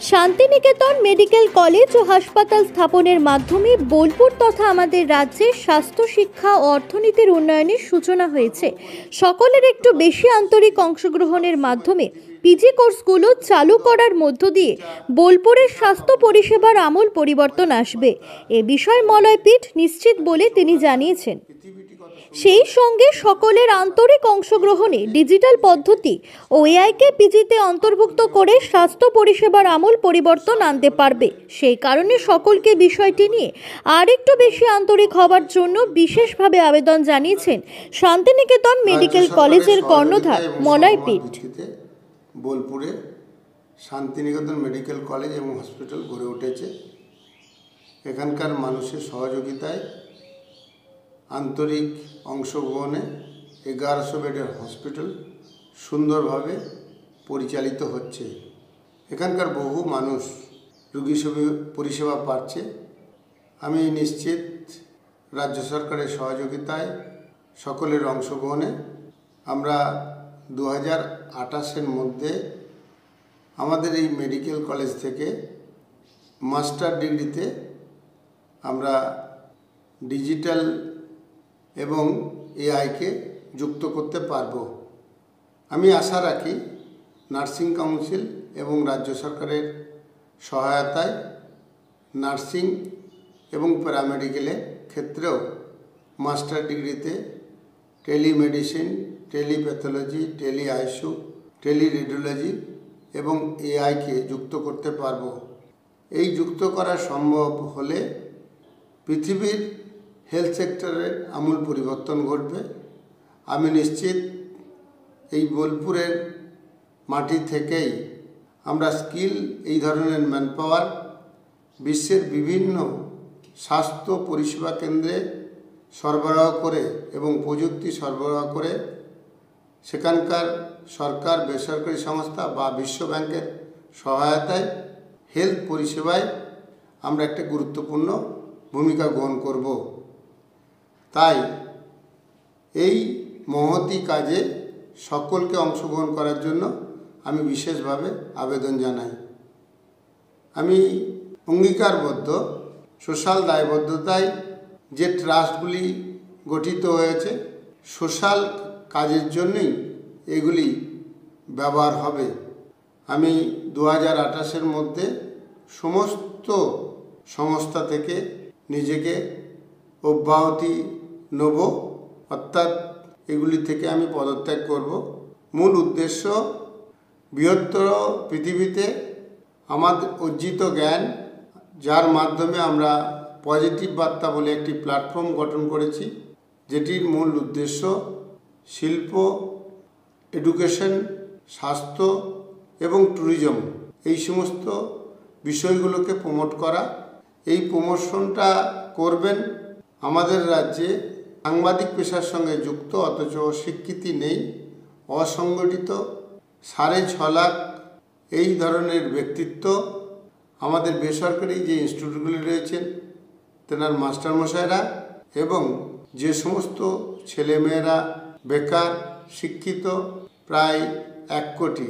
Santiniketan medical college ও হাসপাতাল স্থাপনের মাধ্যমে বোলপুর তথা আমাদের রাজ্যের স্বাস্থ্য শিক্ষা ও অর্থনীতির উন্নয়নের সূচনা হয়েছে। সকলের একটু বেশি আন্তরিক অংশগ্রহণের মাধ্যমে পিজি কোর্সগুলো চালু করার মধ্য দিয়ে বোলপুরের স্বাস্থ্য পরিষেবার আমূল পরিবর্তন আসবে, এ বিষয়ে মলয়পীঠ নিশ্চিত বলে তিনি জানিয়েছেন। সেই সঙ্গে সকলের আন্তরিক অংশগ্রহণে ডিজিটাল পদ্ধতি ও এআইকে পিজিতে অন্তর্ভুক্ত করে স্বাস্থ্য পরিষেবার আমূল পরিবর্তন আনতে পারবে। সেই কারণে সকলকে বিষয়টি নিয়ে আর একটু বেশি আন্তরিক হওয়ার জন্য বিশেষভাবে আবেদন জানিয়েছেন শান্তিনিকেতন মেডিকেল কলেজের কর্ণধার মলয়পীঠ। বোলপুরে শান্তিনিকেতন মেডিকেল কলেজ এবং হসপিটাল গড়ে উঠেছে। এখানকার মানুষের সহযোগিতায় আন্তরিক অংশগ্রহণে 1100 বেডের হসপিটাল সুন্দরভাবে পরিচালিত হচ্ছে। এখানকার বহু মানুষ রোগী পরিষেবা পাচ্ছে। আমি নিশ্চিত রাজ্য সরকারের সহযোগিতায় সকলের অংশগ্রহণে আমরা 2028-এর মধ্যে আমাদের এই মেডিকেল কলেজ থেকে মাস্টার ডিগ্রিতে আমরা ডিজিটাল এবং এআইকে যুক্ত করতে পারব। আমি আশা রাখি নার্সিং কাউন্সিল এবং রাজ্য সরকারের সহায়তায় নার্সিং এবং প্যারামেডিকেলের ক্ষেত্রেও মাস্টার ডিগ্রিতে টেলিমেডিসিন, টেলিপ্যাথোলজি, টেলি আইসিইউ, টেলিরেডিওলজি এবং এআইকে যুক্ত করতে পারব। এই যুক্ত করা সম্ভব হলে পৃথিবীর হেলথ সেক্টরের আমূল পরিবর্তন ঘটবে। আমি নিশ্চিত এই বোলপুরের মাটি থেকেই আমরা স্কিল এই ধরনের ম্যানপাওয়ার বিশ্বের বিভিন্ন স্বাস্থ্য পরিষেবা কেন্দ্রে সরবরাহ করে এবং প্রযুক্তি সরবরাহ করে সেখানকার সরকার, বেসরকারি সংস্থা বা বিশ্ব ব্যাংকের সহায়তায় হেলথ পরিষেবায় আমরা একটা গুরুত্বপূর্ণ ভূমিকা গ্রহণ করব। তাই এই মহতি কাজে সকলকে অংশগ্রহণ করার জন্য আমি বিশেষভাবে আবেদন জানাই। আমি অঙ্গীকারবদ্ধ সোশ্যাল দায়বদ্ধতায় যে ট্রাস্টগুলি গঠিত হয়েছে সোশ্যাল কাজের জন্যই এগুলি ব্যবহার হবে। আমি 2028-এর মধ্যে সমস্ত সংস্থা থেকে নিজেকে অব্যাহতি নেব, অর্থাৎ এগুলি থেকে আমি পদত্যাগ করব। মূল উদ্দেশ্য বৃহত্তর পৃথিবীতে আমাদের অর্জিত জ্ঞান, যার মাধ্যমে আমরা পজিটিভ বার্তা বলে একটি প্ল্যাটফর্ম গঠন করেছি, যেটির মূল উদ্দেশ্য শিল্প, এডুকেশন, স্বাস্থ্য এবং ট্যুরিজম এই সমস্ত বিষয়গুলোকে প্রমোট করা। এই প্রমোশনটা করবেন আমাদের রাজ্যে সাংবাদিক পেশার সঙ্গে যুক্ত অথচ স্বীকৃতি নেই, অসংগঠিত 6.5 লাখ এই ধরনের ব্যক্তিত্ব আমাদের বেসরকারি যে ইনস্টিটিউটগুলি রয়েছেন তেনার মাস্টারমশাইরা এবং যে সমস্ত ছেলেমেয়েরা বেকার, শিক্ষিত প্রায় 1 কোটি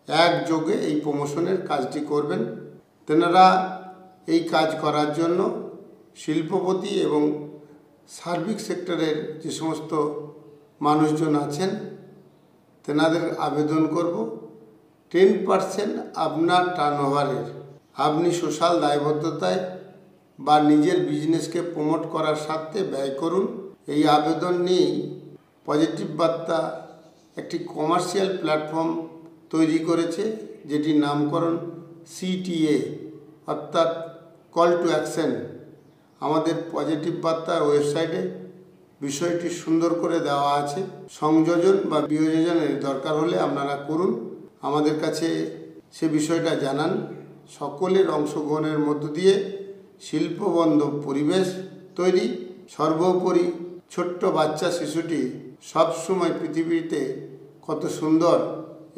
একযোগে এই প্রমোশনের কাজটি করবেন। তেনারা এই কাজ করার জন্য শিল্পপতি এবং সার্ভিস সেক্টরের যে সমস্ত মানুষজন আছেন তেনাদের আবেদন করব 10% আপনার টার্নওভারের আপনি সোশ্যাল দায়বদ্ধতায় বা নিজের বিজনেসকে প্রমোট করার স্বার্থে ব্যয় করুন। এই আবেদন নিয়েই পজিটিভ বার্তা একটি কমার্শিয়াল প্ল্যাটফর্ম তৈরি করেছে, যেটির নামকরণ CTA অর্থাৎ কল টু অ্যাকশন। আমাদের পজিটিভ বার্তা ওয়েবসাইটে বিষয়টি সুন্দর করে দেওয়া আছে। সংযোজন বা বিয়োজনের দরকার হলে আপনারা করুন, আমাদের কাছে সে বিষয়টা জানান। সকলের অংশগ্রহণের মধ্য দিয়ে শিল্পবন্ধব পরিবেশ তৈরি। সর্বোপরি ছোট্ট বাচ্চা শিশুটি সবসময় পৃথিবীতে কত সুন্দর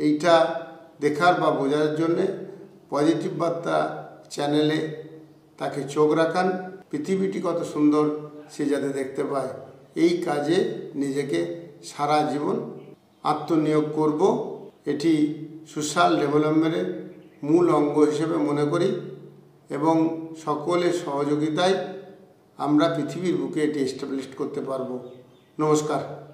এইটা দেখার বা বোঝার জন্যে পজিটিভ বার্তা চ্যানেলে তাকে চোখ রাখান। পৃথিবীটি কত সুন্দর সে যাতে দেখতে পায়, এই কাজে নিজেকে সারা জীবন আত্মনিয়োগ করব। এটি সোশ্যাল ডেভেলপমেন্টের মূল অঙ্গ হিসেবে মনে করি এবং সকলের সহযোগিতায় আমরা পৃথিবীর বুকে এটি এস্টাবলিশ করতে পারব। নমস্কার।